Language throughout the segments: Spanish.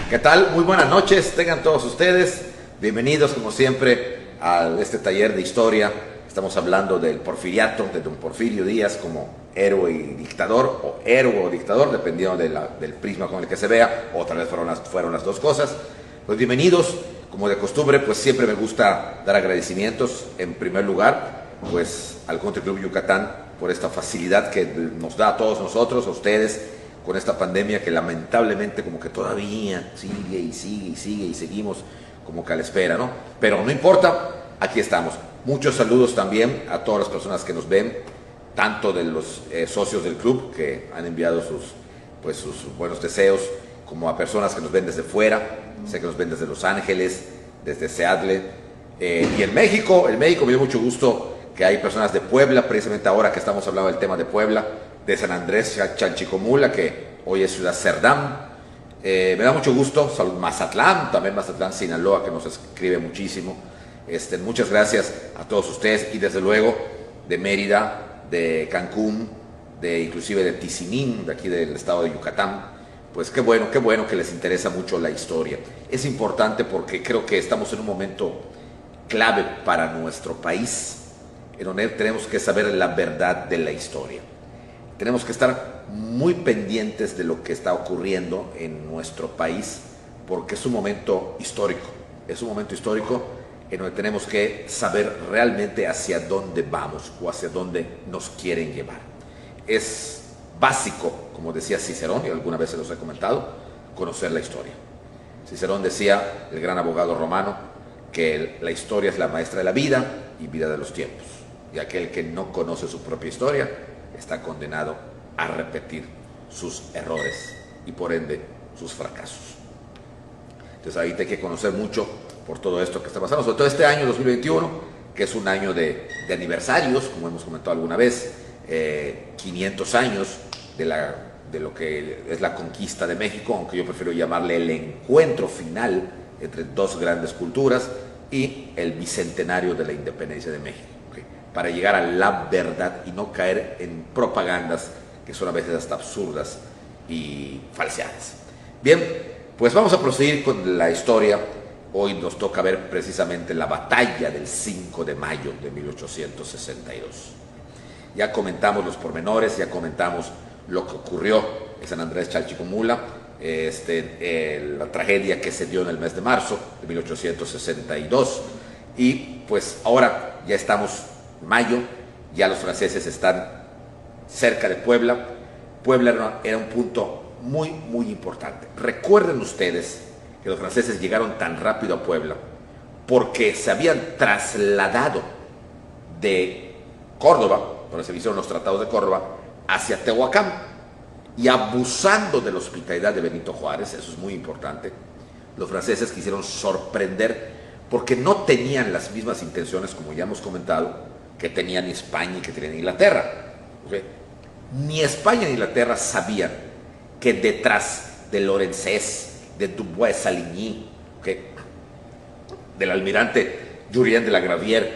¿Qué tal? Muy buenas noches, tengan todos ustedes. Bienvenidos, como siempre, a este taller de historia. Estamos hablando del porfiriato, de don Porfirio Díaz como héroe y dictador, o héroe o dictador, dependiendo del prisma con el que se vea, o tal vez fueron las dos cosas. Pues bienvenidos. Como de costumbre, pues siempre me gusta dar agradecimientos, en primer lugar, pues al Country Club Yucatán por esta facilidad que nos da a todos nosotros, a ustedes, con esta pandemia que lamentablemente como que todavía sigue y sigue y sigue y seguimos como que a la espera, ¿no? Pero no importa, aquí estamos. Muchos saludos también a todas las personas que nos ven, tanto de los socios del club que han enviado sus buenos deseos, como a personas que nos ven desde fuera. Sé que nos ven desde Los Ángeles, desde Seattle, y en México me dio mucho gusto que hay personas de Puebla, precisamente ahora que estamos hablando del tema de Puebla, de San Andrés Chalchicomula, que hoy es Ciudad Cerdán. Me da mucho gusto. Mazatlán, también Mazatlán, Sinaloa, que nos escribe muchísimo. Muchas gracias a todos ustedes, y desde luego de Mérida, de Cancún, inclusive de Tizimín, de aquí del estado de Yucatán. Pues qué bueno que les interesa mucho la historia. Es importante porque creo que estamos en un momento clave para nuestro país, en donde tenemos que saber la verdad de la historia. Tenemos que estar muy pendientes de lo que está ocurriendo en nuestro país, porque es un momento histórico. Es un momento histórico en donde tenemos que saber realmente hacia dónde vamos o hacia dónde nos quieren llevar. Es básico, como decía Cicerón, y alguna vez se los he comentado, conocer la historia. Cicerón decía, el gran abogado romano, que la historia es la maestra de la vida y vida de los tiempos. Y aquel que no conoce su propia historia está condenado a repetir sus errores y por ende sus fracasos. Entonces ahí hay que conocer mucho por todo esto que está pasando, sobre todo este año 2021, que es un año de aniversarios, como hemos comentado alguna vez, 500 años de lo que es la conquista de México, aunque yo prefiero llamarle el encuentro final entre dos grandes culturas, y el bicentenario de la independencia de México, ¿okay? Para llegar a la verdad y no caer en propagandas que son a veces hasta absurdas y falseadas. Bien, pues vamos a proseguir con la historia. Hoy nos toca ver precisamente la batalla del 5 de mayo de 1862. Ya comentamos los pormenores, ya comentamos lo que ocurrió en San Andrés Chalchicomula, la tragedia que se dio en el mes de marzo de 1862, y pues ahora ya estamos en mayo, ya los franceses están cerca de Puebla. Puebla era un punto muy, muy importante. Recuerden ustedes que los franceses llegaron tan rápido a Puebla porque se habían trasladado de Córdoba, donde se hicieron los tratados de Córdoba, hacia Tehuacán, y abusando de la hospitalidad de Benito Juárez, eso es muy importante, los franceses quisieron sorprender, porque no tenían las mismas intenciones, como ya hemos comentado, que tenían España y que tenían Inglaterra. ¿Okay? Ni España ni Inglaterra sabían que detrás de Lorenzés, de Dubois Saligny, ¿okay?, del almirante Jurien de la Gravière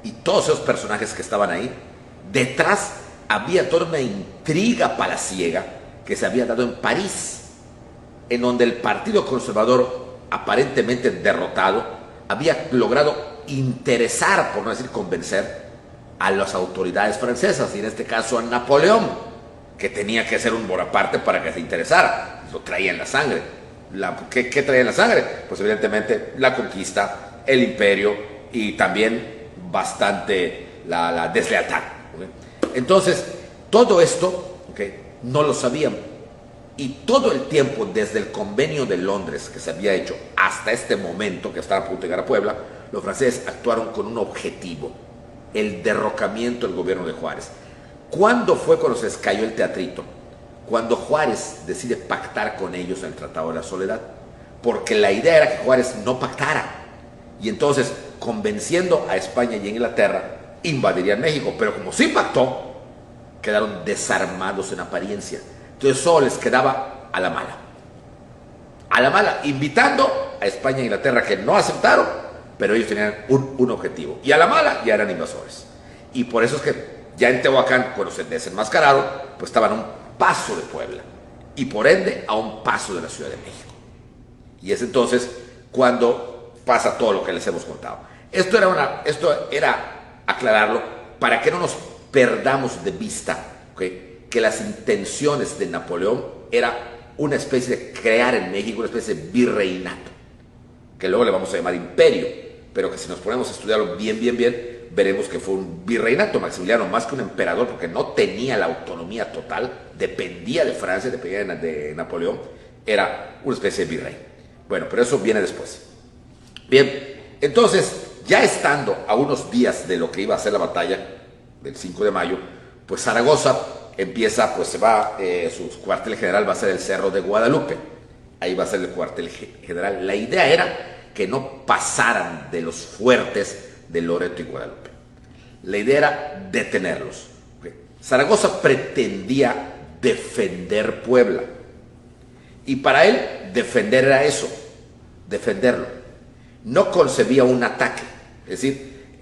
y todos esos personajes que estaban ahí, detrás había toda una intriga palaciega que se había dado en París, en donde el Partido Conservador, aparentemente derrotado, había logrado interesar, por no decir convencer, a las autoridades francesas, y en este caso a Napoleón, que tenía que ser un Bonaparte para que se interesara. Lo traía en la sangre. ¿Qué traía en la sangre? Pues evidentemente la conquista, el imperio y también bastante la deslealtad. ¿Okay? Entonces, todo esto, ¿okay?, no lo sabían. Y todo el tiempo, desde el convenio de Londres que se había hecho hasta este momento que estaba a punto de llegar a Puebla, los franceses actuaron con un objetivo: el derrocamiento del gobierno de Juárez. ¿Cuándo fue cuando se les cayó el teatrito? Cuando Juárez decide pactar con ellos en el Tratado de la Soledad, porque la idea era que Juárez no pactara, y entonces, convenciendo a España y a Inglaterra, invadirían México. Pero como sí pactó, quedaron desarmados en apariencia. Entonces solo les quedaba a la mala, invitando a España e Inglaterra, que no aceptaron, pero ellos tenían un objetivo, y a la mala ya eran invasores. Y por eso es que ya en Tehuacán, cuando se desenmascararon, pues estaban a un paso de Puebla, y por ende a un paso de la Ciudad de México. Y es entonces cuando pasa todo lo que les hemos contado. Esto era aclararlo para que no nos perdamos de vista, ¿okay?, que las intenciones de Napoleón era una especie de crear en México una especie de virreinato, que luego le vamos a llamar imperio, pero que si nos ponemos a estudiarlo bien, veremos que fue un virreinato. Maximiliano, más que un emperador, porque no tenía la autonomía total, dependía de Francia, dependía de Napoleón, era una especie de virrey. Bueno, pero eso viene después. Bien, entonces, ya estando a unos días de lo que iba a ser la batalla del 5 de mayo, pues Zaragoza empieza, pues se va, su cuartel general va a ser el Cerro de Guadalupe. Ahí va a ser el cuartel general. La idea era que no pasaran de los fuertes de Loreto y Guadalupe. La idea era detenerlos. Zaragoza pretendía defender Puebla. Y para él, defender era eso, defenderlo. No concebía un ataque. Es decir,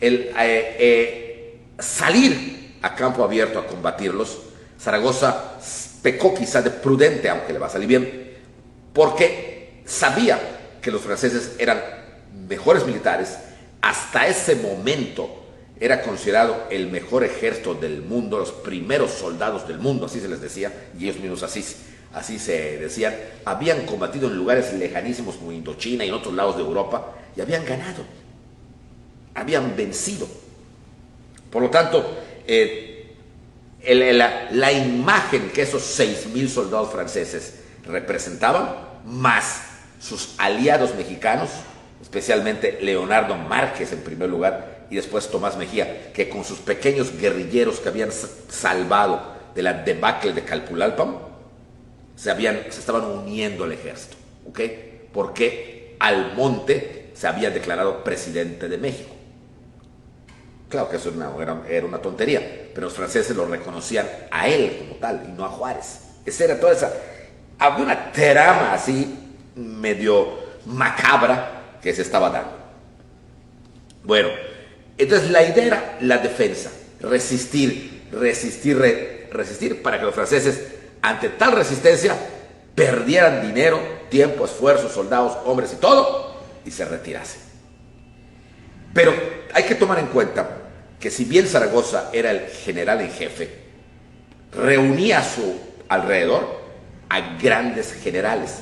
salir a campo abierto a combatirlos. Zaragoza pecó quizá de prudente, aunque le va a salir bien, porque sabía que los franceses eran mejores militares. Hasta ese momento era considerado el mejor ejército del mundo, los primeros soldados del mundo, así se les decía, y ellos mismos así se decían. Habían combatido en lugares lejanísimos como Indochina y en otros lados de Europa, y habían ganado, habían vencido. Por lo tanto, la imagen que esos 6,000 soldados franceses representaban, más sus aliados mexicanos, especialmente Leonardo Márquez en primer lugar, y después Tomás Mejía, que con sus pequeños guerrilleros que habían salvado de la debacle de Calpulalpan, se estaban uniendo al ejército, ¿ok? Porque Almonte se había declarado presidente de México. Claro que eso era una tontería, pero los franceses lo reconocían a él como tal y no a Juárez. Había una trama así medio macabra que se estaba dando. Bueno, entonces la idea era la defensa, resistir para que los franceses, ante tal resistencia, perdieran dinero, tiempo, esfuerzo, soldados, hombres y todo, y se retirasen. Pero hay que tomar en cuenta que si bien Zaragoza era el general en jefe, reunía a su alrededor a grandes generales,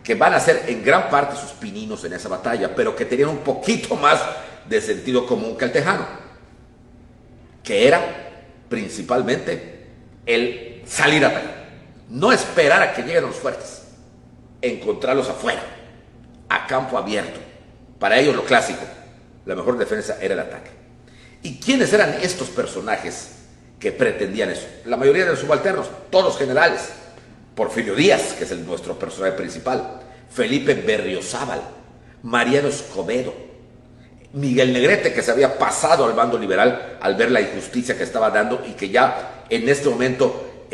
que van a ser en gran parte sus pininos en esa batalla, pero que tenían un poquito más de sentido común que el tejano, que era principalmente el salir a atacar, no esperar a que lleguen los fuertes, encontrarlos afuera, a campo abierto. Para ellos lo clásico, la mejor defensa era el ataque. ¿Y quiénes eran estos personajes que pretendían eso? La mayoría de los subalternos, todos generales. Porfirio Díaz, que es nuestro personaje principal, Felipe Berriozábal, Mariano Escobedo, Miguel Negrete, que se había pasado al bando liberal al ver la injusticia que estaba dando y que ya en este momento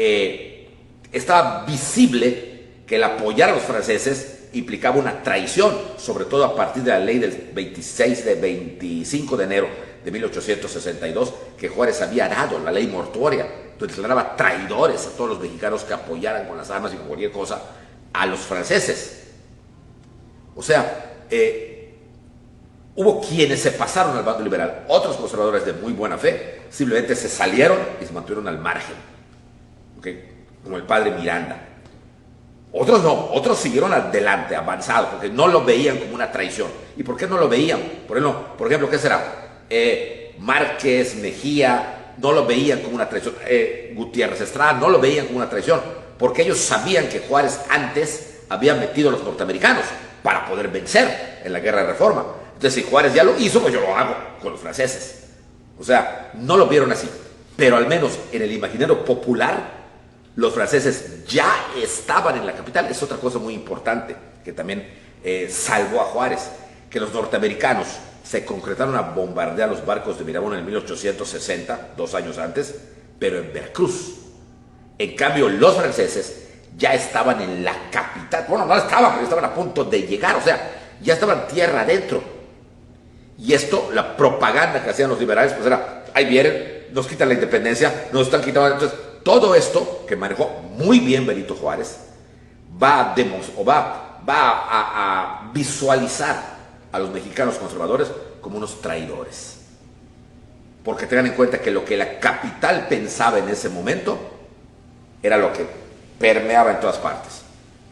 estaba visible que el apoyar a los franceses implicaba una traición, sobre todo a partir de la ley del 25 de enero de 1862, que Juárez había dado, la ley mortuoria, donde declaraba traidores a todos los mexicanos que apoyaran con las armas y con cualquier cosa a los franceses. O sea, hubo quienes se pasaron al bando liberal, otros conservadores de muy buena fe simplemente se salieron y se mantuvieron al margen, ¿okay?, como el padre Miranda. Otros no, otros siguieron adelante, avanzados, porque no lo veían como una traición. ¿Y por qué no lo veían? Por ejemplo, ¿qué será? Márquez, Mejía, no lo veían como una traición. Gutiérrez Estrada no lo veían como una traición, porque ellos sabían que Juárez antes había metido a los norteamericanos para poder vencer en la Guerra de Reforma. Entonces, si Juárez ya lo hizo, pues yo lo hago con los franceses. O sea, no lo vieron así. Pero al menos en el imaginario popular, los franceses ya estaban en la capital. Es otra cosa muy importante que también salvó a Juárez, que los norteamericanos se concretaron a bombardear los barcos de Miramón en 1860, 2 años antes, pero en Veracruz. En cambio, los franceses ya estaban en la capital. Bueno, no estaban, pero estaban a punto de llegar, o sea, ya estaban tierra adentro. Y esto, la propaganda que hacían los liberales, pues era, ahí vienen, nos quitan la independencia, nos están quitando. Entonces, todo esto que manejó muy bien Benito Juárez va a visualizar a los mexicanos conservadores como unos traidores. Porque tengan en cuenta que lo que la capital pensaba en ese momento era lo que permeaba en todas partes.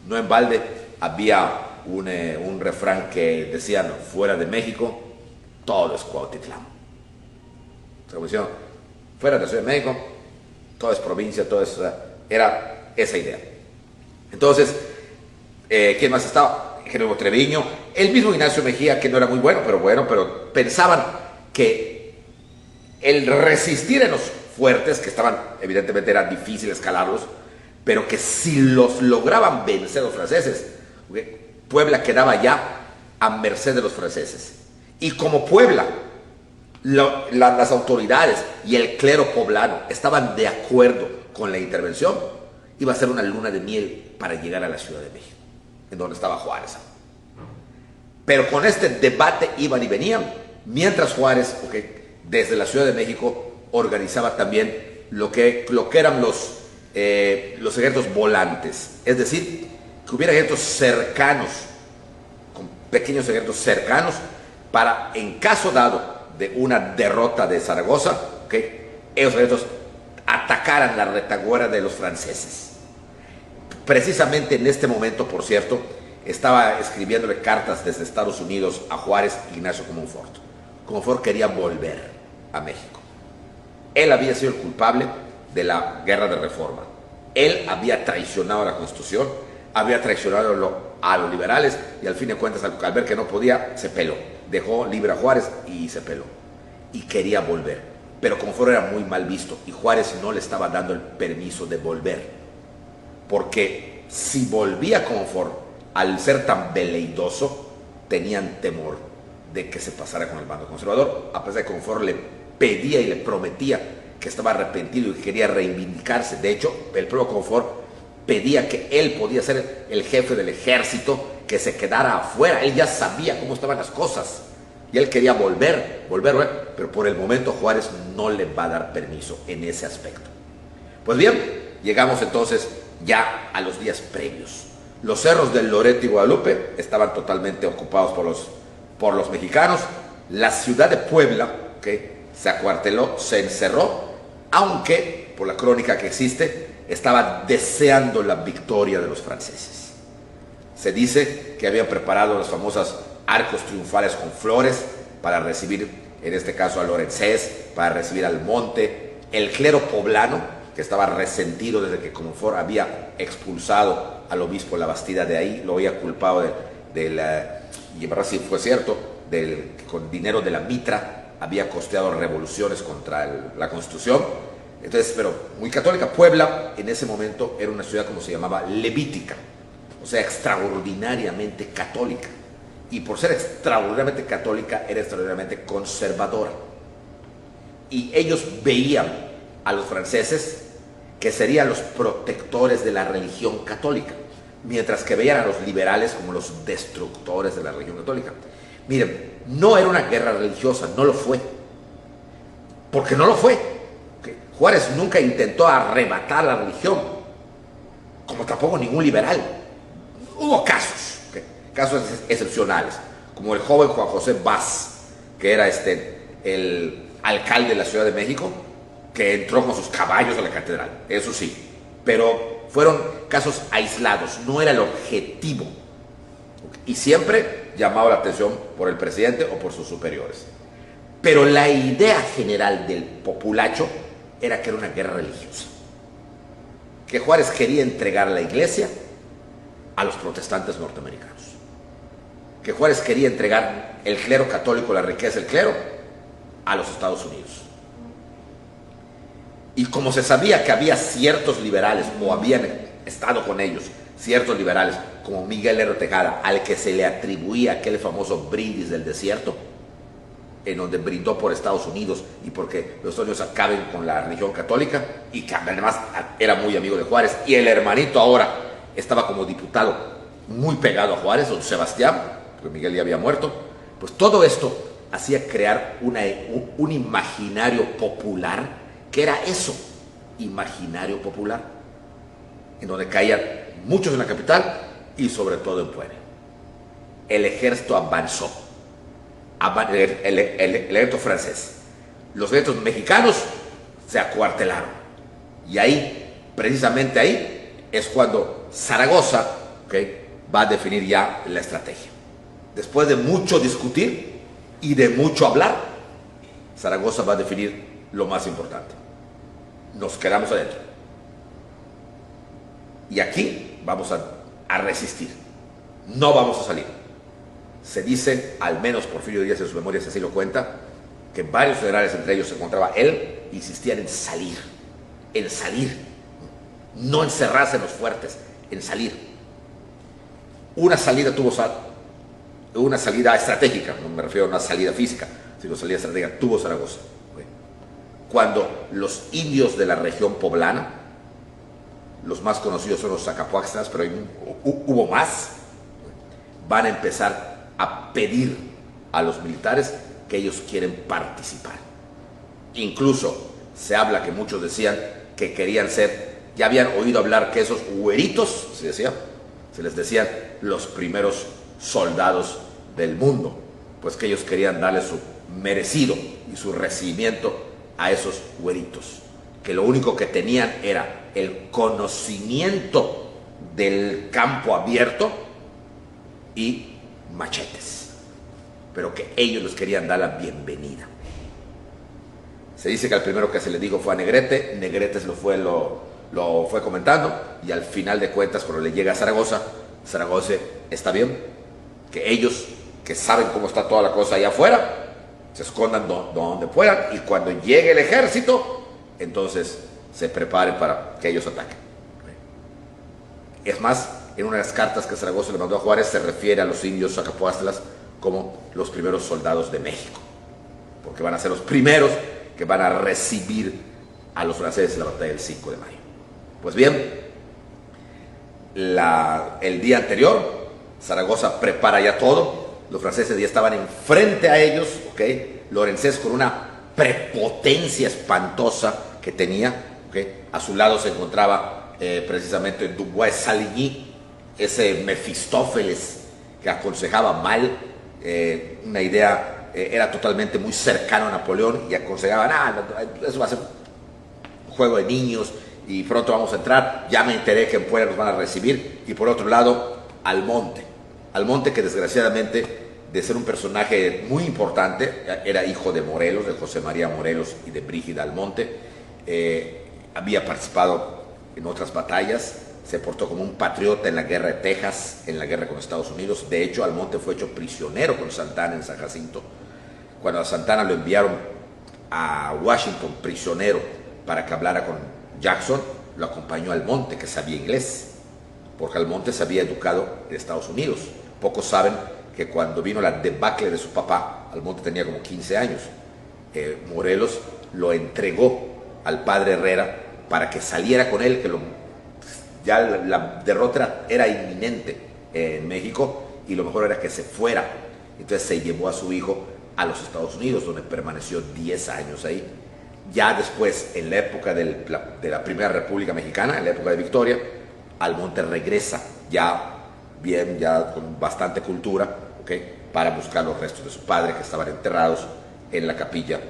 No en balde había un refrán que decían: fuera de México, todo es Cuautitlán. O sea, como decían, fuera de la Ciudad de México, todo es provincia, todo es... Era esa idea. Entonces, ¿quién más estaba? Jerónimo Treviño, el mismo Ignacio Mejía, que no era muy bueno, pero pensaban que el resistir en los fuertes, que estaban, evidentemente era difícil escalarlos, pero que si los lograban vencer los franceses, Puebla quedaba ya a merced de los franceses. Y como Puebla, las autoridades y el clero poblano estaban de acuerdo con la intervención, iba a ser una luna de miel para llegar a la Ciudad de México, en donde estaba Juárez. Pero con este debate iban y venían, mientras Juárez, desde la Ciudad de México, organizaba también lo que eran los ejércitos volantes, es decir, que hubiera ejércitos cercanos, con pequeños ejércitos cercanos, para, en caso dado de una derrota de Zaragoza, esos ejércitos atacaran la retaguardia de los franceses. Precisamente en este momento, por cierto, estaba escribiéndole cartas desde Estados Unidos a Juárez Ignacio Comonfort. Comonfort quería volver a México. Él había sido el culpable de la guerra de reforma. Él había traicionado a la Constitución, había traicionado a los liberales, y al fin de cuentas, al ver que no podía, se peló. Dejó libre a Juárez y se peló. Y quería volver. Pero Comonfort era muy mal visto y Juárez no le estaba dando el permiso de volver. Porque si volvía Comonfort, al ser tan veleidoso, tenían temor de que se pasara con el bando conservador, a pesar de que Comonfort le pedía y le prometía que estaba arrepentido y que quería reivindicarse. De hecho, el propio Comonfort pedía que él podía ser el jefe del ejército, que se quedara afuera. Él ya sabía cómo estaban las cosas y él quería volver, pero por el momento Juárez no le va a dar permiso en ese aspecto. Pues bien, llegamos entonces ya a los días previos. Los cerros del Loreto y Guadalupe estaban totalmente ocupados por los mexicanos. La ciudad de Puebla, se acuarteló, se encerró, aunque por la crónica que existe, estaba deseando la victoria de los franceses. Se dice que habían preparado los famosos arcos triunfales con flores para recibir, en este caso, a Lorenzés, para recibir al Monte. El clero poblano, que estaba resentido desde que Comonfort había expulsado al obispo Labastida de ahí, lo había culpado y en verdad sí fue cierto, con dinero de la mitra, había costeado revoluciones contra la Constitución. Entonces, pero muy católica. Puebla en ese momento era una ciudad, como se llamaba, levítica, o sea, extraordinariamente católica. Y por ser extraordinariamente católica, era extraordinariamente conservadora. Y ellos veían a los franceses que serían los protectores de la religión católica, mientras que veían a los liberales como los destructores de la religión católica. Miren, no era una guerra religiosa, no lo fue. Porque no lo fue. Juárez nunca intentó arrebatar la religión, como tampoco ningún liberal. Hubo casos, casos excepcionales, como el joven Juan José Vaz, que era el alcalde de la Ciudad de México, que entró con sus caballos a la catedral, eso sí, pero fueron casos aislados, no era el objetivo, y siempre llamaba la atención por el presidente o por sus superiores. Pero la idea general del populacho era que era una guerra religiosa, que Juárez quería entregar la iglesia a los protestantes norteamericanos, que Juárez quería entregar el clero católico, la riqueza del clero, a los Estados Unidos. Y como se sabía que había ciertos liberales, o habían estado con ellos ciertos liberales, como Miguel Lerdo Tejada, al que se le atribuía aquel famoso brindis del desierto, en donde brindó por Estados Unidos y porque los Estados Unidos acaben con la religión católica, y que además era muy amigo de Juárez, y el hermanito ahora estaba como diputado muy pegado a Juárez, don Sebastián, porque Miguel ya había muerto. Pues todo esto hacía crear un imaginario popular, que era eso, imaginario popular, en donde caían muchos en la capital y sobre todo en Puebla. el ejército avanzó, el ejército francés. Los ejércitos mexicanos se acuartelaron. Y ahí, precisamente ahí, es cuando Zaragoza, ¿okay?, va a definir ya la estrategia. Después de mucho discutir y de mucho hablar, Zaragoza va a definir lo más importante. Nos quedamos adentro. Y aquí vamos a resistir. No vamos a salir. Se dice, al menos Porfirio Díaz en sus memorias así lo cuenta, que varios generales, entre ellos se encontraba él, insistían en salir, no encerrarse en los fuertes, en salir. Una salida una salida estratégica, no me refiero a una salida física, sino salida estratégica, tuvo Zaragoza. Cuando los indios de la región poblana, los más conocidos son los Zacapuaxtlas, pero hubo más, van a empezar a pedir a los militares que ellos quieren participar. Incluso se habla que muchos decían que querían ser, ya habían oído hablar que esos güeritos, se les decían los primeros soldados del mundo, pues que ellos querían darle su merecido y su recibimiento a esos güeritos, que lo único que tenían era el conocimiento del campo abierto y machetes, pero que ellos les querían dar la bienvenida. Se dice que al primero que se le dijo fue a Negrete. Negrete lo fue comentando, y al final de cuentas, cuando le llega a Zaragoza, Zaragoza está bien, que ellos, que saben cómo está toda la cosa allá afuera, se escondan donde puedan, y cuando llegue el ejército, entonces se preparen para que ellos ataquen. Es más, en una de las cartas que Zaragoza le mandó a Juárez, se refiere a los indios Zacapuastlas como los primeros soldados de México, porque van a ser los primeros que van a recibir a los franceses en la batalla del 5 de mayo. Pues bien, el día anterior, Zaragoza prepara ya todo. Los franceses ya estaban enfrente a ellos, Lorenzés con una prepotencia espantosa que tenía, A su lado se encontraba precisamente Dubois Saligny, ese Mefistófeles que aconsejaba mal, una idea, era totalmente muy cercano a Napoleón y aconsejaba, eso va a ser un juego de niños y pronto vamos a entrar, ya me enteré que en Puebla nos van a recibir. Y por otro lado, Almonte, que desgraciadamente, de ser un personaje muy importante, era hijo de Morelos, de José María Morelos y de Brígida Almonte, había participado en otras batallas, se portó como un patriota en la guerra de Texas, en la guerra con Estados Unidos. De hecho, Almonte fue hecho prisionero con Santana en San Jacinto. Cuando a Santana lo enviaron a Washington prisionero para que hablara con Jackson, lo acompañó Almonte, que sabía inglés, porque Almonte se había educado en Estados Unidos. Pocos saben que cuando vino la debacle de su papá, Almonte tenía como 15 años, Morelos lo entregó al padre Herrera para que saliera con él, que ya la derrota era inminente en México y lo mejor era que se fuera. Entonces se llevó a su hijo a los Estados Unidos, donde permaneció 10 años ahí. Ya después, en la época de la Primera República Mexicana, en la época de Victoria, Almonte regresa ya con bastante cultura, para buscar los restos de su padre, que estaban enterrados en la capilla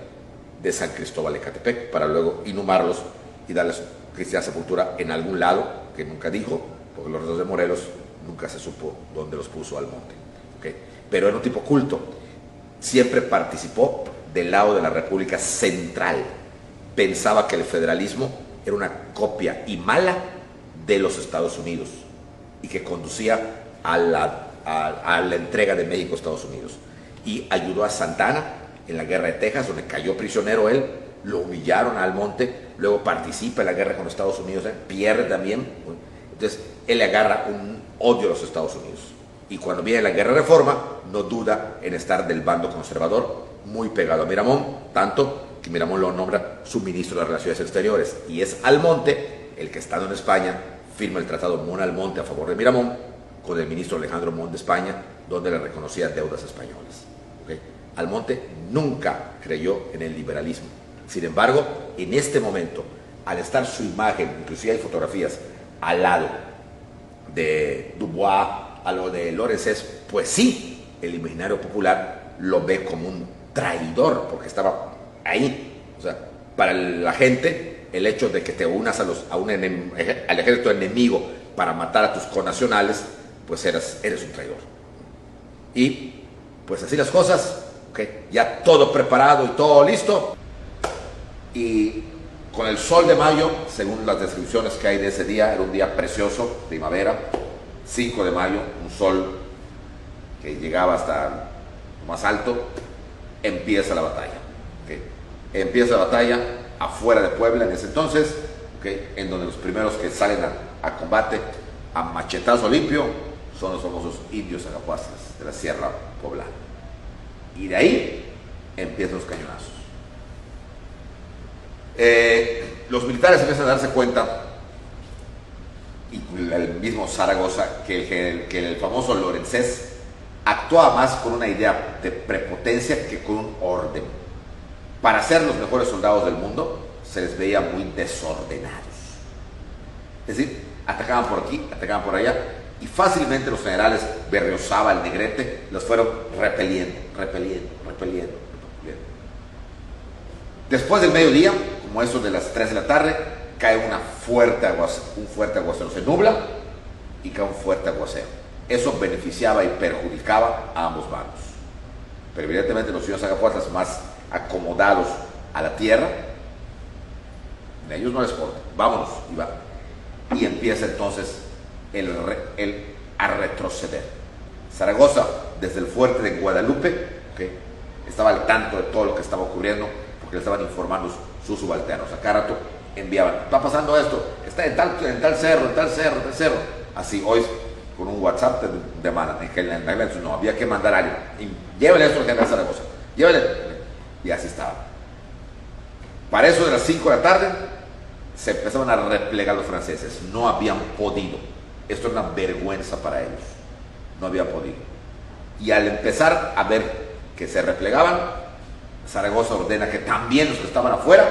de San Cristóbal de Ecatepec, para luego inhumarlos y darles cristiana sepultura en algún lado, que nunca dijo, porque los restos de Morelos nunca se supo dónde los puso Almonte. Pero era un tipo culto, siempre participó del lado de la República Central, pensaba que el federalismo era una copia y mala de los Estados Unidos y que conducía a la entrega de México a Estados Unidos, y ayudó a Santana en la guerra de Texas, donde cayó prisionero él, lo humillaron a Almonte, luego participa en la guerra con Estados Unidos, pierde también. Entonces él le agarra un odio a los Estados Unidos, y cuando viene la guerra de Reforma no duda en estar del bando conservador, muy pegado a Miramón, tanto que Miramón lo nombra su ministro de las Relaciones Exteriores, y es Almonte el que, estando en España, firma el tratado Mon-Almonte a favor de Miramón con el ministro Alejandro Mon de España, donde le reconocía deudas españolas. Almonte nunca creyó en el liberalismo. Sin embargo, en este momento, al estar su imagen, inclusive hay fotografías al lado de Dubois, a lo de Lorenzés, pues sí, el imaginario popular lo ve como un traidor, porque estaba ahí. O sea, para la gente, el hecho de que te unas al ejército enemigo para matar a tus connacionales, pues eres un traidor. Y pues así las cosas, okay, ya todo preparado y todo listo. Y con el sol de mayo, según las descripciones que hay de ese día, era un día precioso, primavera, 5 de mayo, un sol que llegaba hasta lo más alto, empieza la batalla. ¿Okay? Empieza la batalla afuera de Puebla en ese entonces, ¿okay? En donde los primeros que salen a combate a machetazo limpio son los famosos indios agapuastas de la Sierra Poblana. Y de ahí empiezan los cañonazos. Los militares empiezan a darse cuenta, y el mismo Zaragoza, que el famoso Lorenzés actuaba más con una idea de prepotencia que con un orden. Para ser los mejores soldados del mundo, se les veía muy desordenados. Es decir, atacaban por aquí, atacaban por allá, y fácilmente los generales Berriozábal, Negrete, los fueron repeliendo. Después del mediodía, como eso de las 3 de la tarde, cae un fuerte aguacero, se nubla y cae un fuerte aguacero. Eso beneficiaba y perjudicaba a ambos bandos. Pero evidentemente los indios agapuastas, más acomodados a la tierra, a ellos no les importa, vámonos, y va. Y empieza entonces a retroceder. Zaragoza, desde el fuerte de Guadalupe, ¿okay?, estaba al tanto de todo lo que estaba ocurriendo, porque le estaban informando sus subalternos. A cada rato enviaban, está pasando esto, está en tal cerro, en tal cerro. Así hoy, con un WhatsApp de mano, no, había que mandar a alguien, y llévele esto al general Zaragoza, llévele, y así estaba. Para eso de las 5 de la tarde, se empezaban a replegar los franceses, no habían podido, esto era una vergüenza para ellos, no habían podido. Y al empezar a ver que se replegaban, Zaragoza ordena que también los que estaban afuera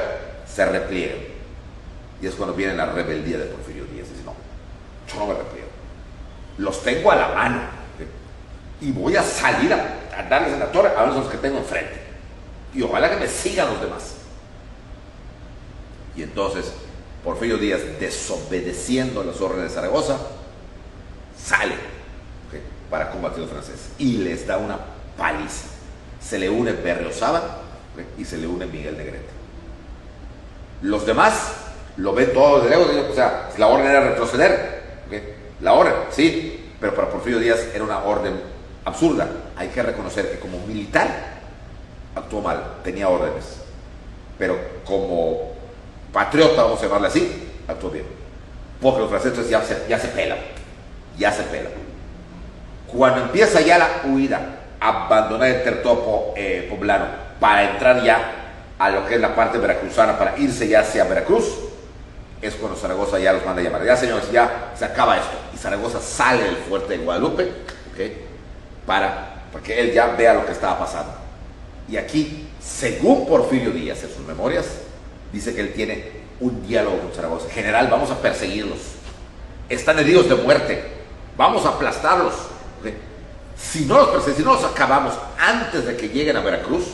se replieguen. Y es cuando viene la rebeldía de Porfirio Díaz. Dice, no, yo no me repliego. Los tengo a la mano. Y voy a salir a darles en la torre a los que tengo enfrente. Y ojalá que me sigan los demás. Y entonces Porfirio Díaz, desobedeciendo las órdenes de Zaragoza, sale, ¿okay?, para combatir a los franceses. Y les da una paliza. Se le une Berriozábal, ¿okay?, y se le une Miguel Negrete. Los demás lo ven todo de lejos, o sea, la orden era retroceder, ¿okay?, la orden, sí, pero para Porfirio Díaz era una orden absurda. Hay que reconocer que como militar actuó mal, tenía órdenes, pero como patriota, vamos a llamarle así, actuó bien, porque los franceses ya se pelan. Cuando empieza ya la huida, abandonar el territorio poblano para entrar ya a lo que es la parte veracruzana, para irse ya hacia Veracruz, es cuando Zaragoza ya los manda a llamar. Ya, señores, ya se acaba esto. Y Zaragoza sale del fuerte de Guadalupe, ¿okay?, para que él ya vea lo que estaba pasando. Y aquí, según Porfirio Díaz en sus memorias, dice que él tiene un diálogo con Zaragoza. General, vamos a perseguirlos. Están heridos de muerte. Vamos a aplastarlos. ¿Okay? Si no los acabamos antes de que lleguen a Veracruz,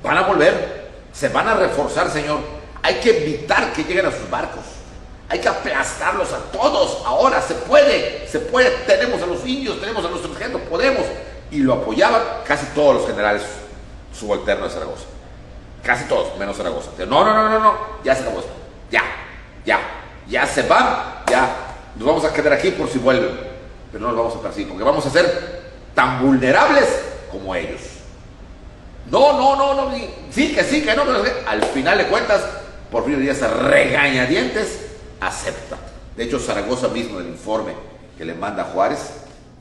van a volver, se van a reforzar, señor. Hay que evitar que lleguen a sus barcos. Hay que aplastarlos a todos. Ahora se puede. Tenemos a los indios, tenemos a nuestros ejércitos, podemos. Y lo apoyaban casi todos los generales subalternos de Zaragoza. Casi todos, menos Zaragoza. No, ya se acabó esto. Ya se van, ya. Nos vamos a quedar aquí por si vuelven. Pero no los vamos a perseguir, porque vamos a ser tan vulnerables como ellos. No, sí, que no, pero al final de cuentas, Porfirio Díaz, a regañadientes, acepta. De hecho, Zaragoza mismo, en el informe que le manda a Juárez,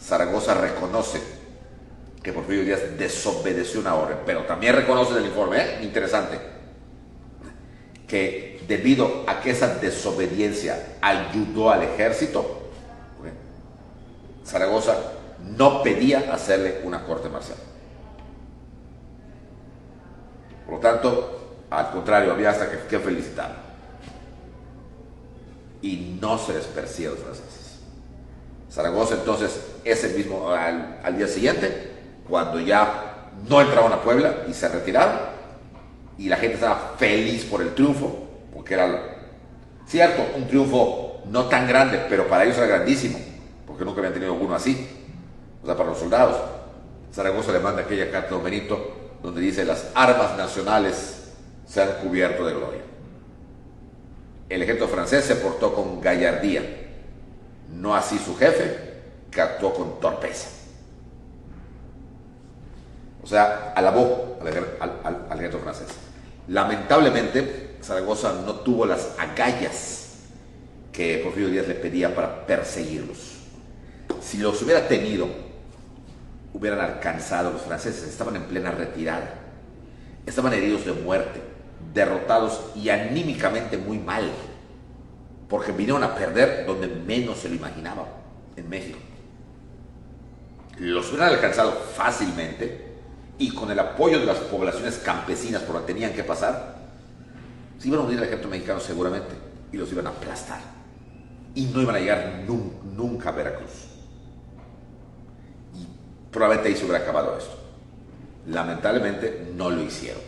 Zaragoza reconoce que Porfirio Díaz desobedeció una orden, pero también reconoce en el informe, interesante, que debido a que esa desobediencia ayudó al ejército, Zaragoza no pedía hacerle una corte marcial. Por lo tanto, al contrario, había hasta que felicitar. Y no se les persigue a los franceses. Zaragoza entonces es el mismo al día siguiente, cuando ya no entraban a Puebla y se retiraron, y la gente estaba feliz por el triunfo, porque era cierto, un triunfo no tan grande, pero para ellos era grandísimo, porque nunca habían tenido uno así, o sea, para los soldados. Zaragoza le manda aquella carta a Don Benito donde dice: las armas nacionales se han cubierto de gloria. El ejército francés se portó con gallardía, no así su jefe, que actuó con torpeza. O sea, alabó al ejército francés. Lamentablemente, Zaragoza no tuvo las agallas que Porfirio Díaz le pedía para perseguirlos. Si los hubiera tenido, hubieran alcanzado los franceses. Estaban en plena retirada, estaban heridos de muerte, derrotados y anímicamente muy mal, porque vinieron a perder donde menos se lo imaginaban, en México. Los hubieran alcanzado fácilmente, y con el apoyo de las poblaciones campesinas por donde tenían que pasar, se iban a unir al ejército mexicano seguramente, y los iban a aplastar, y no iban a llegar nunca a Veracruz. Probablemente ahí se hubiera acabado esto. Lamentablemente no lo hicieron,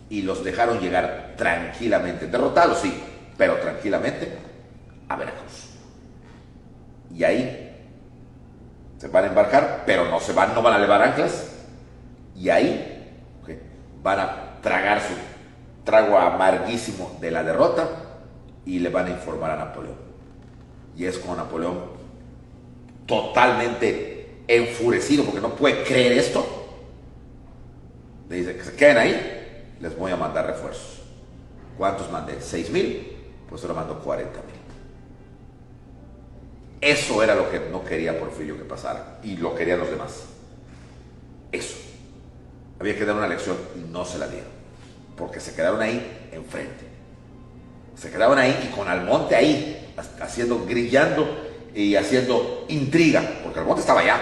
y los dejaron llegar tranquilamente, derrotados sí, pero tranquilamente, a Veracruz. Y ahí se van a embarcar, pero no van a levar anclas, y ahí van a tragar su trago amarguísimo de la derrota, y le van a informar a Napoleón. Y es como Napoleón, totalmente enfurecido porque no puede creer esto, le dice que se queden ahí, les voy a mandar refuerzos. ¿Cuántos mandé? 6,000, pues ahora mando 40,000. Eso era lo que no quería Porfirio que pasara, y lo querían los demás. Eso. Había que dar una lección y no se la dieron, porque se quedaron ahí enfrente. Se quedaron ahí y con Almonte ahí, grillando y haciendo intriga, porque Almonte estaba allá.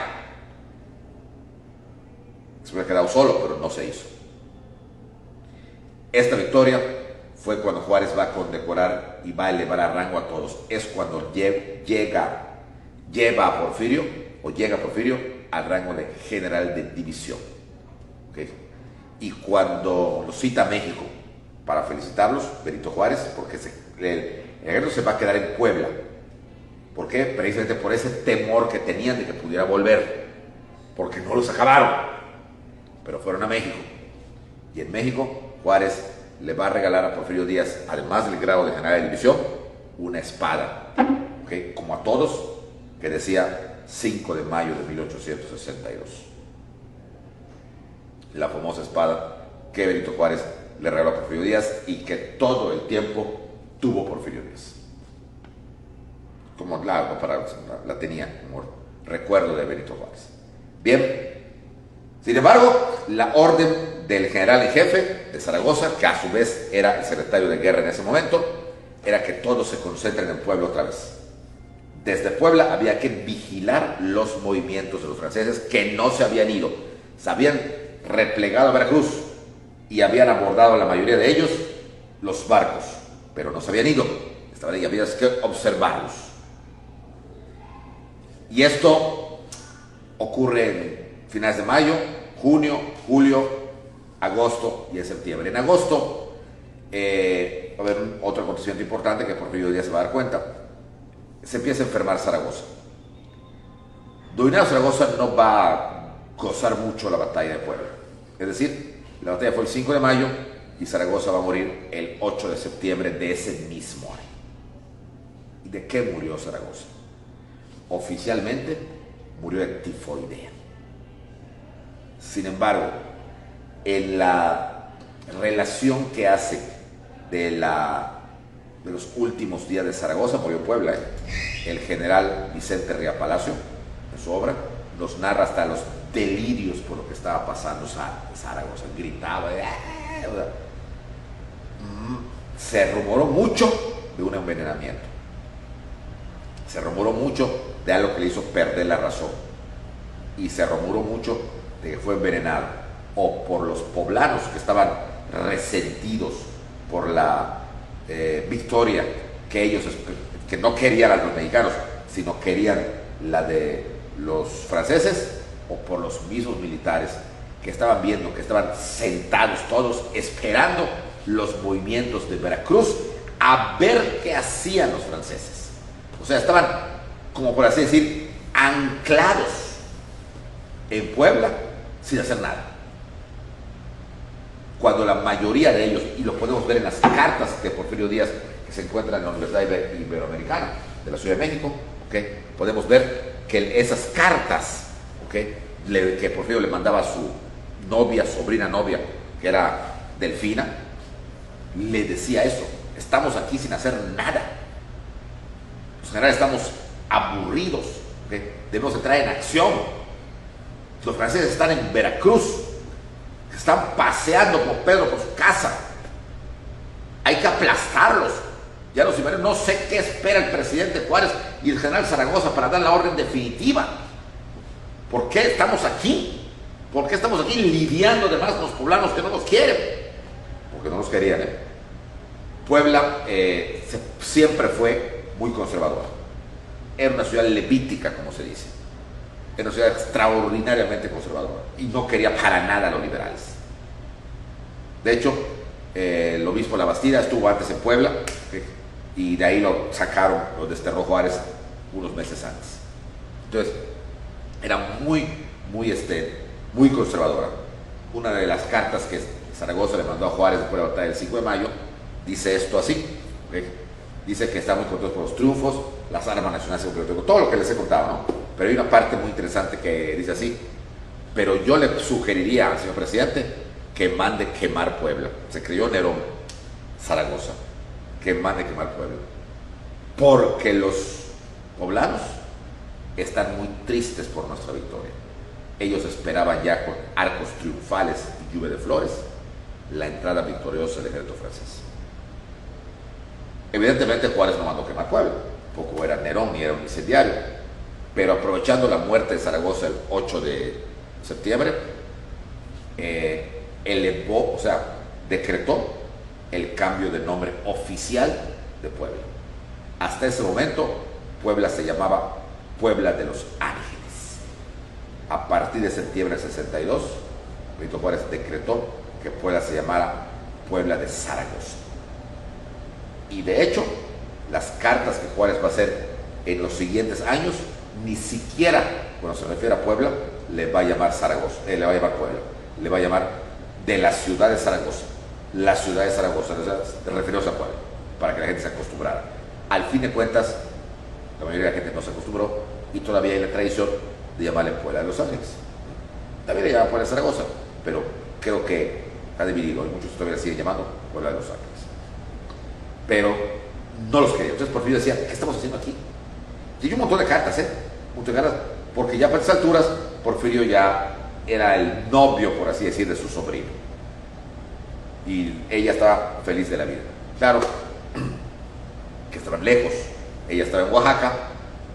Se hubiera quedado solo, pero no se hizo. Esta victoria fue cuando Juárez va a condecorar y va a elevar a rango a todos. Es cuando llega a Porfirio al rango de general de división. ¿Okay? Y cuando lo cita a México para felicitarlos, Benito Juárez, porque el ejército se va a quedar en Puebla. ¿Por qué? Precisamente por ese temor que tenían de que pudiera volver, porque no los acabaron, pero fueron a México. Y en México, Juárez le va a regalar a Porfirio Díaz, además del grado de general de división, una espada, ¿okay? Como a todos, que decía 5 de mayo de 1862. La famosa espada que Benito Juárez le regaló a Porfirio Díaz y que todo el tiempo tuvo Porfirio Díaz. Como la tenía como recuerdo de Benito Juárez. Bien, sin embargo, la orden del general en jefe de Zaragoza, que a su vez era el secretario de guerra en ese momento, era que todos se concentren en Puebla otra vez. Desde Puebla había que vigilar los movimientos de los franceses, que no se habían ido. Se habían replegado a Veracruz y habían abordado la mayoría de ellos los barcos, pero no se habían ido. Estaban ahí, había que observarlos. Y esto ocurre en finales de mayo, junio, julio, agosto y en septiembre. En agosto va a haber otro acontecimiento importante que Porfirio Díaz se va a dar cuenta. Se empieza a enfermar Zaragoza. Dominado Zaragoza no va a gozar mucho la batalla de Puebla. Es decir, la batalla fue el 5 de mayo y Zaragoza va a morir el 8 de septiembre de ese mismo año. ¿Y de qué murió Zaragoza? Oficialmente murió de tifoidea. Sin embargo, en la relación que hace de los últimos días de Zaragoza, murió Puebla, el general Vicente Ría Palacio, en su obra, nos narra hasta los delirios por lo que estaba pasando Zaragoza. Gritaba, se rumoró mucho de un envenenamiento. Se rumoró mucho de algo que le hizo perder la razón. Y se rumoró mucho de que fue envenenado o por los poblanos que estaban resentidos por la victoria que ellos, que no querían a los mexicanos, sino querían la de los franceses o por los mismos militares que estaban viendo, que estaban sentados todos esperando los movimientos de Veracruz a ver qué hacían los franceses? O sea, estaban, como por así decir, anclados en Puebla sin hacer nada. Cuando la mayoría de ellos, y lo podemos ver en las cartas de Porfirio Díaz que se encuentran en la Universidad Iberoamericana de la Ciudad de México, ¿okay? Podemos ver que esas cartas, ¿okay? Que Porfirio le mandaba a su novia, sobrina novia, que era Delfina, le decía eso: estamos aquí sin hacer nada, los generales estamos aburridos, ¿okay? Debemos entrar en acción. Los franceses están en Veracruz, están paseando con Pedro por su casa, hay que aplastarlos. Ya los cimarrones, no sé qué espera el presidente Juárez y el general Zaragoza para dar la orden definitiva. ¿Por qué estamos aquí? ¿Por qué estamos aquí lidiando además con los poblanos que no nos quieren? Porque no nos querían, Puebla siempre fue muy conservadora. Era una ciudad levítica, como se dice. Era una ciudad extraordinariamente conservadora y no quería para nada a los liberales. De hecho, el obispo Labastida estuvo antes en Puebla, y de ahí lo sacaron, lo desterró Juárez unos meses antes. Entonces, era muy conservadora. Una de las cartas que Zaragoza le mandó a Juárez después de la batalla del 5 de mayo dice esto así, ¿okay? Dice que está muy contento por los triunfos, las armas nacionales, todo lo que les he contado, ¿no? Pero hay una parte muy interesante que dice así: pero yo le sugeriría al señor presidente que mande quemar Puebla. Se creyó Nerón, Zaragoza, que mande quemar Puebla, porque los poblanos están muy tristes por nuestra victoria. Ellos esperaban ya con arcos triunfales y lluvia de flores la entrada victoriosa del ejército francés. Evidentemente Juárez no mandó quemar Puebla, tampoco era Nerón ni era un incendiario, pero aprovechando la muerte de Zaragoza el 8 de septiembre, elevó, o sea, decretó el cambio de nombre oficial de Puebla. Hasta ese momento, Puebla se llamaba Puebla de los Ángeles. A partir de septiembre del 62, Benito Juárez decretó que Puebla se llamara Puebla de Zaragoza. Y de hecho, las cartas que Juárez va a hacer en los siguientes años, ni siquiera cuando se refiere a Puebla, le va a llamar Zaragoza, le va a llamar Puebla, le va a llamar de la ciudad de Zaragoza. La ciudad de Zaragoza, refiriéndose a Puebla, para que la gente se acostumbrara. Al fin de cuentas, la mayoría de la gente no se acostumbró y todavía hay la tradición de llamarle Puebla de los Ángeles. También le llaman Puebla de Zaragoza, pero creo que está dividido y muchos todavía siguen llamando Puebla de los Ángeles. Pero no los quería. Entonces Porfirio decía: ¿qué estamos haciendo aquí? Y un montón de cartas, un montón de cartas, porque ya para esas alturas Porfirio ya era el novio, por así decir, de su sobrino. Y ella estaba feliz de la vida. Claro que estaban lejos. Ella estaba en Oaxaca,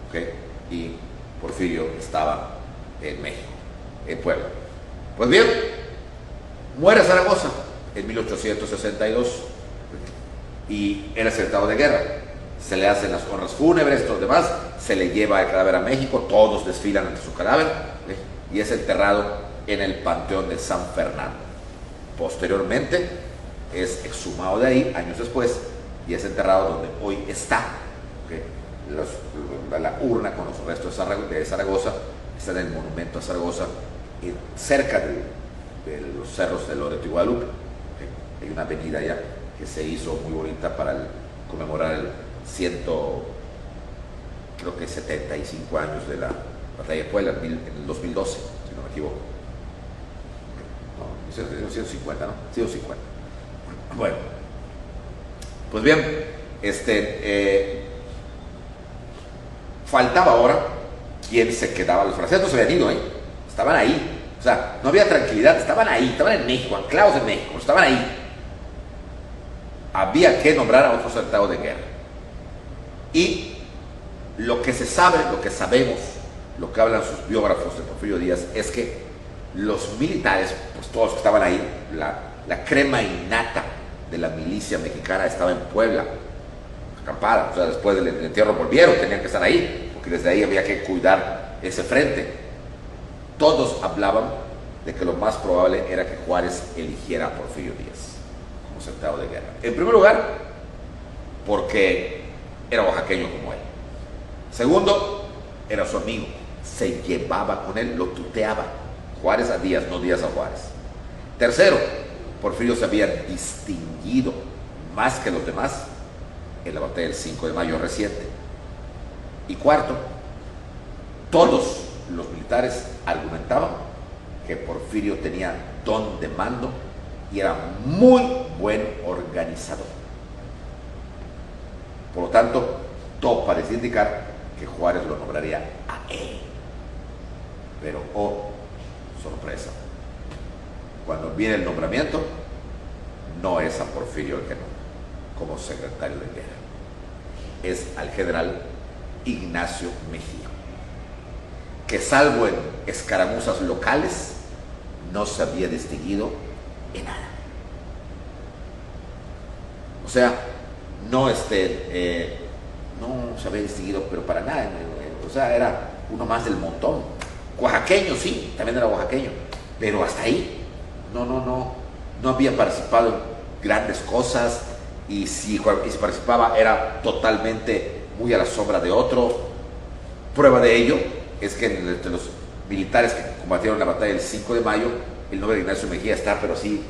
¿okay? Y Porfirio estaba en México, en Puebla. Pues bien, muere Zaragoza en 1862 y era secretario de guerra. Se le hacen las honras fúnebres, todo lo demás, se le lleva el cadáver a México, todos desfilan ante su cadáver, y es enterrado en el Panteón de San Fernando. Posteriormente es exhumado de ahí, años después, y es enterrado donde hoy está, ¿okay? La urna con los restos de Zaragoza está en el monumento a Zaragoza, cerca de los cerros de Loreto y Guadalupe. ¿Okay? Hay una avenida allá que se hizo muy bonita para conmemorar el 75 años de la batalla de Puebla en el 2012, si no me equivoco. No, 150, ¿no? 150. Bueno, pues bien, faltaba ahora quien se quedaba. Los franceses no se habían ido, estaban ahí. O sea, no había tranquilidad, estaban ahí, estaban en México, anclados en México, estaban ahí. Había que nombrar a otro secretario de guerra. Y lo que se sabe, lo que sabemos, lo que hablan sus biógrafos de Porfirio Díaz, es que los militares, pues todos que estaban ahí, la crema innata de la milicia mexicana estaba en Puebla, acampada. O sea, después del entierro volvieron, tenían que estar ahí, porque desde ahí había que cuidar ese frente. Todos hablaban de que lo más probable era que Juárez eligiera a Porfirio Díaz como secretario de guerra. En primer lugar, porque era oaxaqueño como él. Segundo, era su amigo, se llevaba con él, lo tuteaba. Juárez a Díaz, no Díaz a Juárez. Tercero, Porfirio se había distinguido más que los demás en la batalla del 5 de mayo reciente. Y cuarto, todos los militares argumentaban que Porfirio tenía don de mando y era muy buen organizador. Por lo tanto, todo parecía indicar que Juárez lo nombraría a él. Pero, oh, sorpresa, cuando viene el nombramiento, no es a Porfirio el que nombra como secretario de guerra, es al general Ignacio Mejía, que salvo en escaramuzas locales, no se había distinguido en nada. O sea, no se había distinguido, pero para nada. O sea, era uno más del montón. Oaxaqueño, sí, también era oaxaqueño, pero hasta ahí no había participado en grandes cosas, y si participaba era totalmente muy a la sombra de otro. Prueba de ello es que entre los militares que combatieron la batalla del 5 de mayo, el nombre de Ignacio Mejía está, pero así,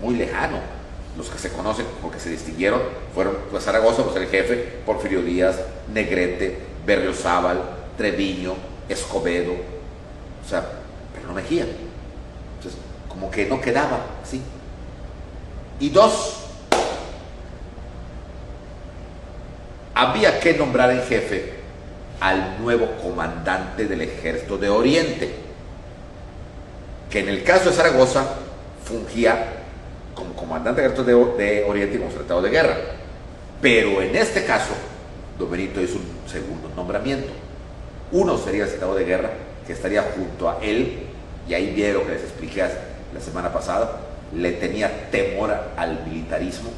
muy lejano. Los que se conocen porque se distinguieron fueron pues Zaragoza, pues el jefe, Porfirio Díaz, Negrete, Berriozábal, Treviño, Escobedo, o sea, pero no Mejía. Entonces, como que no quedaba así. Y dos, había que nombrar en jefe al nuevo comandante del Ejército de Oriente, que en el caso de Zaragoza fungía como comandante del Ejército de Oriente y como secretario de guerra. Pero en este caso, don Benito hizo un segundo nombramiento. Uno sería el secretario de guerra, que estaría junto a él, y ahí vieron que les expliqué la semana pasada, le tenía temor al militarismo,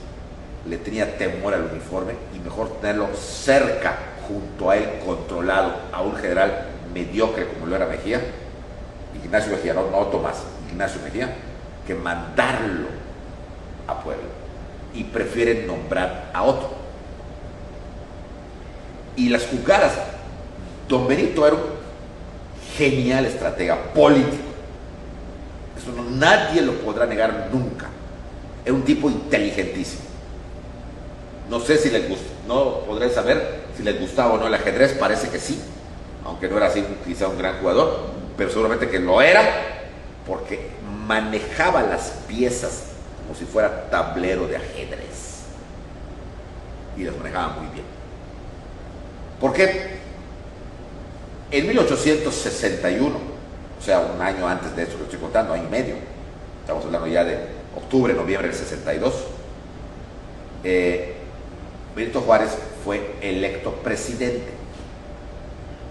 le tenía temor al uniforme, y mejor tenerlo cerca, junto a él, controlado, a un general mediocre como lo era Mejía, Ignacio Mejía, no Tomás, Ignacio Mejía, que mandarlo a Puebla, y prefieren nombrar a otro. Y las jugadas, don Benito era un genial estratega político, eso nadie lo podrá negar nunca. Era un tipo inteligentísimo. No sé si les gusta, no podré saber si les gustaba o no el ajedrez, parece que sí, aunque no era así quizá un gran jugador, pero seguramente que lo era, porque manejaba las piezas como si fuera tablero de ajedrez, y las manejaba muy bien. ¿Por qué? En 1861, o sea, un año antes de eso que estoy contando, año y medio, estamos hablando ya de octubre, noviembre del 62, Benito Juárez fue electo presidente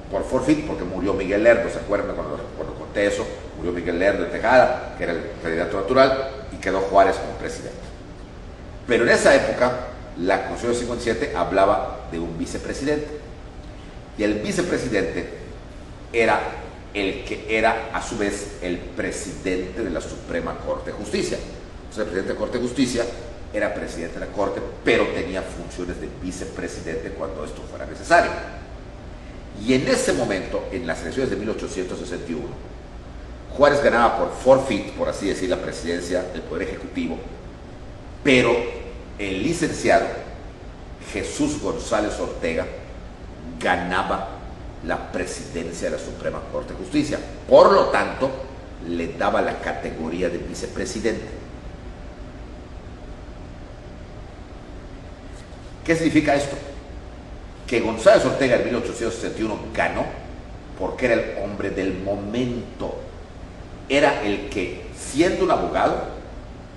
por forfeit, porque murió Miguel Lerdo. ¿Se acuerdan cuando conté eso? Murió Miguel Lerdo de Tejada, que era el candidato natural, y quedó Juárez como presidente. Pero en esa época, la Constitución del 57 hablaba de un vicepresidente, y el vicepresidente era el que era a su vez el presidente de la Suprema Corte de Justicia. O sea, el presidente de la Corte de Justicia era presidente de la Corte, pero tenía funciones de vicepresidente cuando esto fuera necesario. Y en ese momento, en las elecciones de 1861, Juárez ganaba por forfeit, por así decir, la presidencia del Poder Ejecutivo, pero el licenciado Jesús González Ortega ganaba la presidencia de la Suprema Corte de Justicia. Por lo tanto, le daba la categoría de vicepresidente. ¿Qué significa esto? Que González Ortega en 1861 ganó porque era el hombre del momento. Era el que, siendo un abogado,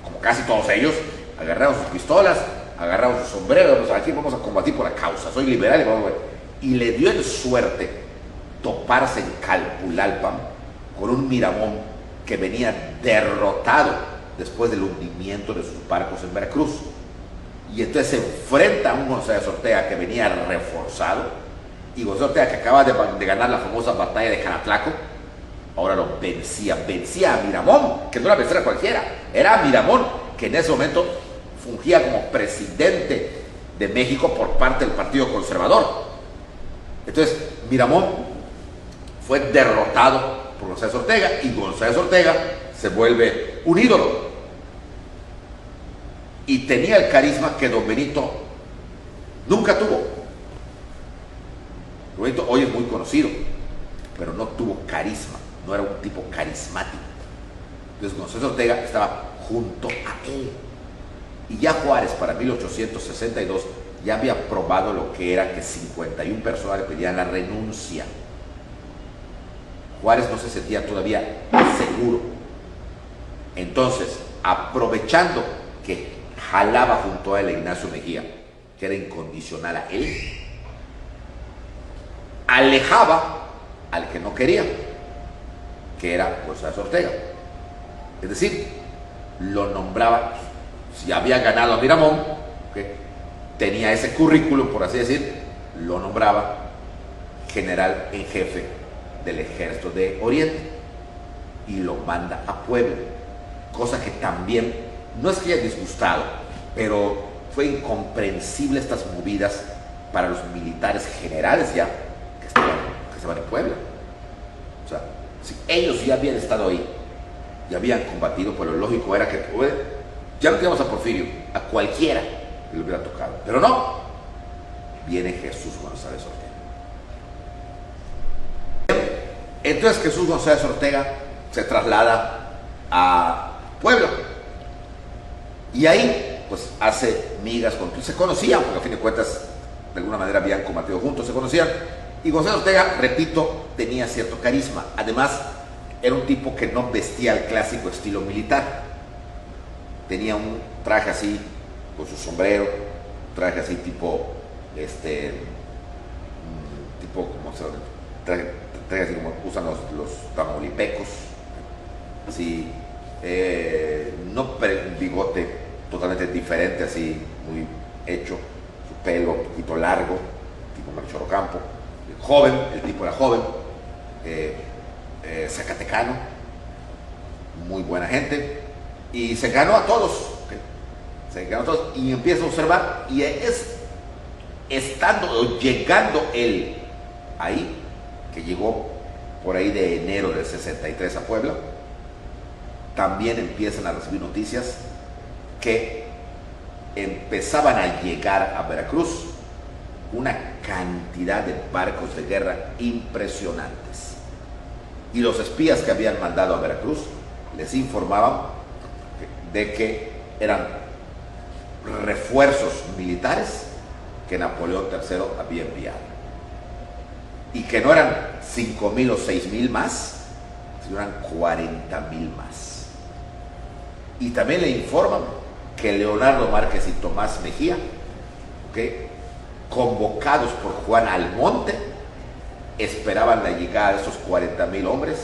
como casi todos ellos, agarraron sus pistolas, agarraron sus sombreros, aquí vamos a combatir por la causa, soy liberal, y le dio en suerte toparse en Calpulalpan con un Miramón que venía derrotado después del hundimiento de sus barcos en Veracruz. Y entonces se enfrenta a un González Ortega que venía reforzado Y Gonzalo Ortega, que acaba de ganar la famosa batalla de Canatlaco, ahora lo vencía a Miramón, que no era vencer a cualquiera, era a Miramón, que en ese momento fungía como presidente de México por parte del Partido Conservador. Entonces, Miramón fue derrotado por González Ortega y González Ortega se vuelve un ídolo. Y tenía el carisma que don Benito nunca tuvo. Don Benito hoy es muy conocido, pero no tuvo carisma, no era un tipo carismático. Entonces González Ortega estaba junto a él. Y ya Juárez, para 1862, ya había probado lo que era que 51 personas le pedían la renuncia. Juárez no se sentía todavía seguro. Entonces, aprovechando que jalaba junto a él Ignacio Mejía, que era incondicional a él, alejaba al que no quería, que era González Ortega. Es decir, lo nombraba, si había ganado a Miramón, ¿okay?, tenía ese currículum, por así decir, lo nombraba general en jefe del ejército de Oriente y lo manda a Puebla, cosa que también no es que haya disgustado, pero fue incomprensible estas movidas para los militares generales ya que estaban en Puebla. O sea, si ellos ya habían estado ahí y habían combatido, pues lo lógico era que ya no teníamos a Porfirio, a cualquiera que le hubiera tocado, pero no, viene Jesús González Ortega. Entonces Jesús González Ortega se traslada a Puebla y ahí pues hace migas con se conocían, porque a fin de cuentas de alguna manera habían combatido juntos, se conocían, y González Ortega, repito, tenía cierto carisma. Además era un tipo que no vestía el clásico estilo militar, tenía un traje así con su sombrero, un traje así tipo tipo como se traje así como usan los tamaulipecos, así, no bigote totalmente diferente, así muy hecho, su pelo un poquito largo, tipo Melchor Ocampo, joven, el tipo era joven, zacatecano, muy buena gente, y se ganó a todos, ¿okay? Se ganó a todos, y empieza a observar, y es llegando él ahí, que llegó por ahí de enero del 63 a Puebla, también empiezan a recibir noticias que empezaban a llegar a Veracruz una cantidad de barcos de guerra impresionantes. Y los espías que habían mandado a Veracruz les informaban de que eran refuerzos militares que Napoleón III había enviado. Y que no eran 5,000 o 6,000 más, sino eran 40,000 más. Y también le informan que Leonardo Márquez y Tomás Mejía, ¿okay?, convocados por Juan Almonte, esperaban la llegada de esos 40,000 hombres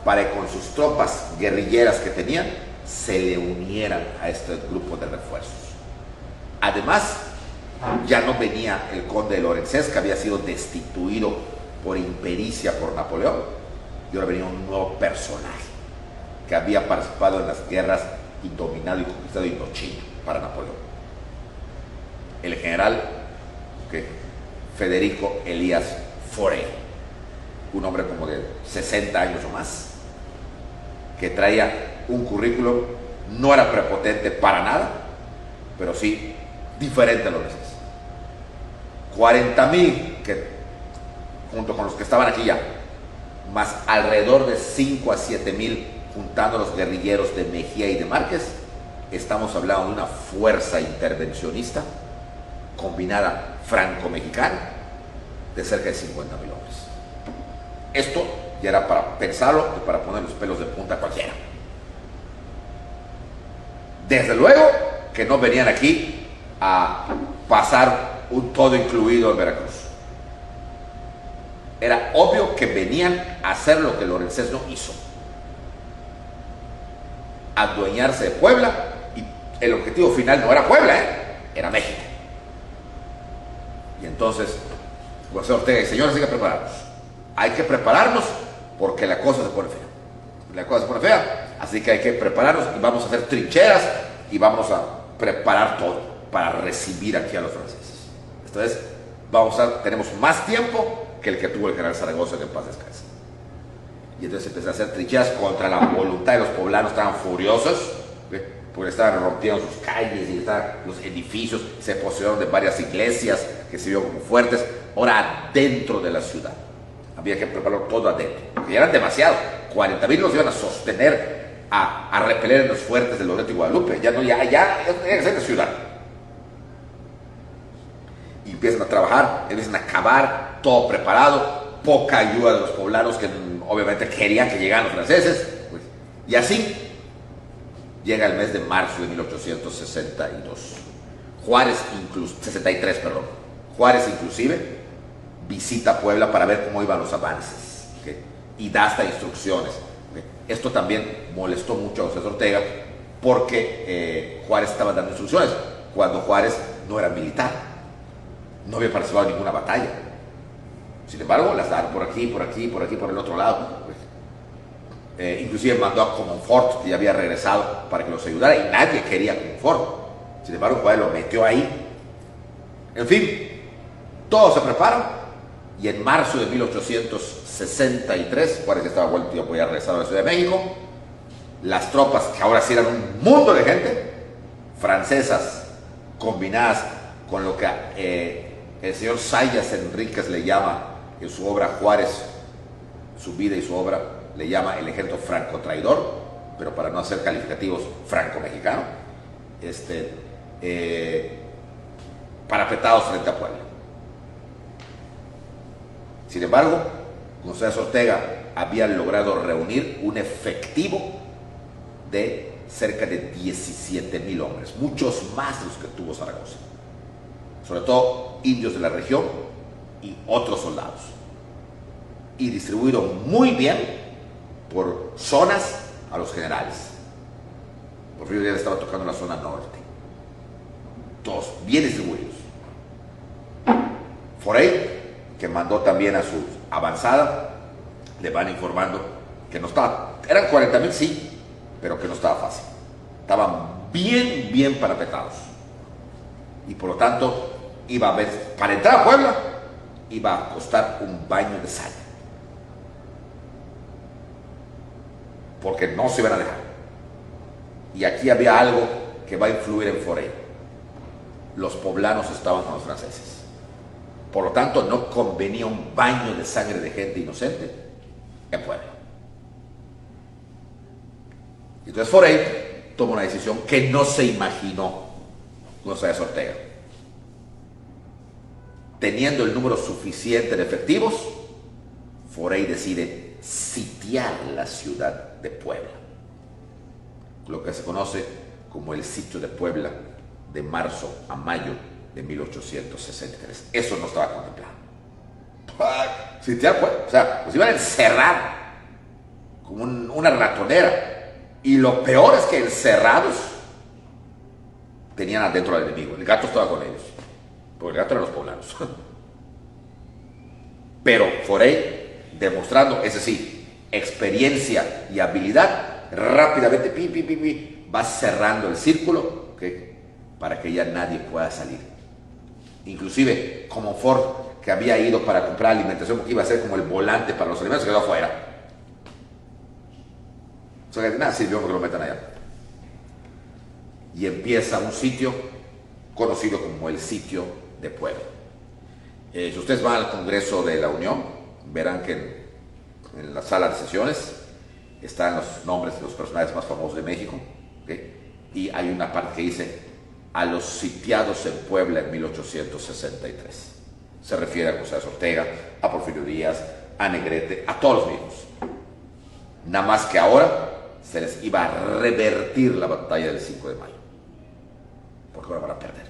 para que con sus tropas guerrilleras que tenían se le unieran a este grupo de refuerzos. Además, ya no venía el conde de Lorenzés, que había sido destituido por impericia por Napoleón, y ahora venía un nuevo personaje que había participado en las guerras y dominado y conquistado Indochina para Napoleón, el general Federico Elías Forey, un hombre como de 60 años o más, que traía un currículum, no era prepotente para nada, pero sí diferente a lo que es. 40,000 que junto con los que estaban aquí ya, más alrededor de 5 a 7,000 juntando a los guerrilleros de Mejía y de Márquez, estamos hablando de una fuerza intervencionista combinada franco-mexicana de cerca de 50,000 hombres. Esto ya era para pensarlo y para poner los pelos de punta a cualquiera. Desde luego que no venían aquí a pasar un todo incluido en Veracruz. Era obvio que venían a hacer lo que Lorenzés no hizo: adueñarse de Puebla, y el objetivo final no era Puebla, era México. Y entonces José Ortega y señores, hay que prepararnos. Hay que prepararnos porque la cosa se pone fea. La cosa se pone fea, así que hay que prepararnos y vamos a hacer trincheras y vamos a preparar todo para recibir aquí a los franceses. Entonces, tenemos más tiempo que el que tuvo el general Zaragoza, que en paz descanse. Y entonces empecé a hacer trincheras contra la voluntad de los poblanos, estaban furiosos, porque estaban rompiendo sus calles y los edificios, se poseyeron de varias iglesias que se vio como fuertes. Ahora adentro de la ciudad, había que prepararlo todo adentro, porque eran demasiados, 40,000 los iban a sostener, a repeler en los fuertes de Loreto y Guadalupe, ya tenía que ser la ciudad. Y empiezan a trabajar, empiezan a cavar, todo preparado, poca ayuda de los poblanos que obviamente querían que llegaran los franceses, pues, y así llega el mes de marzo de 1862. Juárez, 63, perdón. Juárez inclusive visita Puebla para ver cómo iban los avances, ¿okay? Y da hasta instrucciones. ¿Okay? Esto también molestó mucho a José Ortega porque Juárez estaba dando instrucciones cuando Juárez no era militar, no había participado en ninguna batalla. Sin embargo, las daban por aquí, por aquí, por aquí, por el otro lado. Inclusive mandó a Comonfort, que ya había regresado, para que los ayudara, y nadie quería Comonfort. Sin embargo, Juárez lo metió ahí. En fin, todos se preparan, y en marzo de 1863, Juárez ya estaba vuelto y había regresado a la Ciudad de México, las tropas, que ahora sí eran un mundo de gente, francesas, combinadas con lo que el señor Sayas Enríquez le llama en su obra Juárez, su vida y su obra, le llama el ejército franco-traidor, pero para no hacer calificativos, franco-mexicano, parapetados frente a Puebla. Sin embargo, José Ortega había logrado reunir un efectivo de cerca de 17,000 hombres, muchos más de los que tuvo Zaragoza, sobre todo indios de la región y otros soldados, y distribuido muy bien por zonas a los generales. Porfirio Díaz estaba tocando la zona norte, todos bien distribuidos. Forey, que mandó también a su avanzada, le van informando que no estaba, eran 40,000 sí, pero que no estaba fácil, estaban bien parapetados, y por lo tanto iba a haber, para entrar a Puebla iba a costar un baño de sal, porque no se iban a dejar. Y aquí había algo que va a influir en Forey: los poblanos estaban con los franceses. Por lo tanto, no convenía un baño de sangre de gente inocente en Puebla. Entonces Forey toma una decisión que no se imaginó José Ortega. Teniendo el número suficiente de efectivos, Forey decide sitiar la ciudad de Puebla, lo que se conoce como el sitio de Puebla de marzo a mayo de 1863. Eso no estaba contemplado. Sitiar Puebla, o sea, pues iban a encerrar como una ratonera. Y lo peor es que encerrados tenían adentro al enemigo. El gato estaba con ellos, porque el gato eran los poblanos. Pero Forey, demostrando, es decir, experiencia y habilidad, rápidamente va cerrando el círculo, ¿okay?, para que ya nadie pueda salir. Inclusive Comonfort, que había ido para comprar alimentación, porque iba a ser como el volante para los alimentos, quedó afuera. O sea, que nada sirvió que lo metan allá. Y empieza un sitio conocido como el sitio de Puebla. Si ustedes van al Congreso de la Unión, verán que en la sala de sesiones están los nombres de los personajes más famosos de México, ¿okay?, y hay una parte que dice: a los sitiados en Puebla en 1863. Se refiere a José Ortega, a Porfirio Díaz, a Negrete, a todos los mismos. Nada más que ahora se les iba a revertir la batalla del 5 de mayo, porque ahora van a perder.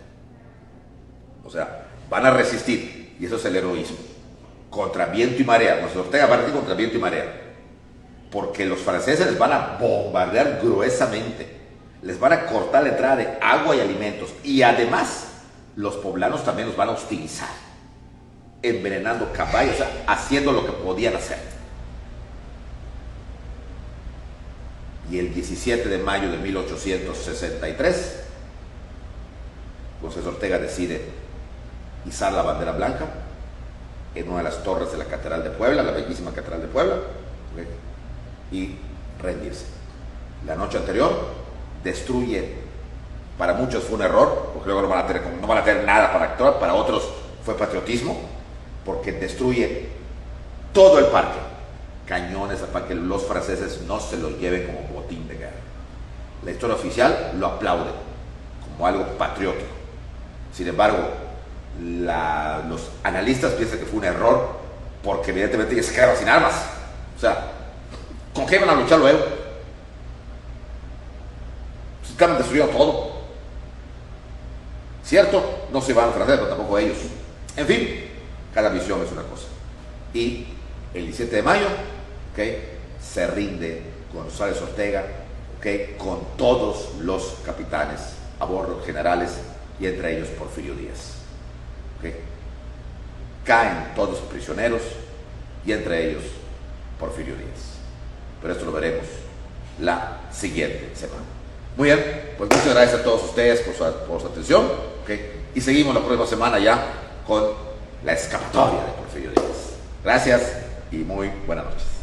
O sea, van a resistir, y eso es el heroísmo, contra viento y marea. José Ortega va a resistir contra viento y marea, porque los franceses les van a bombardear gruesamente, les van a cortar la entrada de agua y alimentos, y además los poblanos también los van a hostilizar. envenenando caballos, o sea, haciendo lo que podían hacer. Y el 17 de mayo de 1863, José Ortega decide izar la bandera blanca en una de las torres de la Catedral de Puebla, la bellísima Catedral de Puebla, ¿okay? Y rendirse. La noche anterior destruye, para muchos fue un error, porque luego no van a tener nada para actuar, para otros fue patriotismo, porque destruye todo el parque, cañones para que los franceses no se los lleven como botín de guerra. La historia oficial lo aplaude como algo patriótico. Sin embargo, los analistas piensan que fue un error, porque evidentemente ya se quedaron sin armas. O sea, ¿con qué iban a luchar luego? Se estaban destruyendo todo. ¿Cierto? No se iban a franceses, pero tampoco ellos. En fin, cada visión es una cosa. Y el 17 de mayo, ¿okay?, se rinde González Ortega, ¿okay?, con todos los capitanes a bordo, generales, y entre ellos Porfirio Díaz. ¿Okay? Caen todos prisioneros, y entre ellos Porfirio Díaz. Pero esto lo veremos la siguiente semana. Muy bien, pues muchas gracias a todos ustedes por su atención, ¿okay? Y seguimos la próxima semana ya con la escapatoria de Porfirio Díaz. Gracias y muy buenas noches.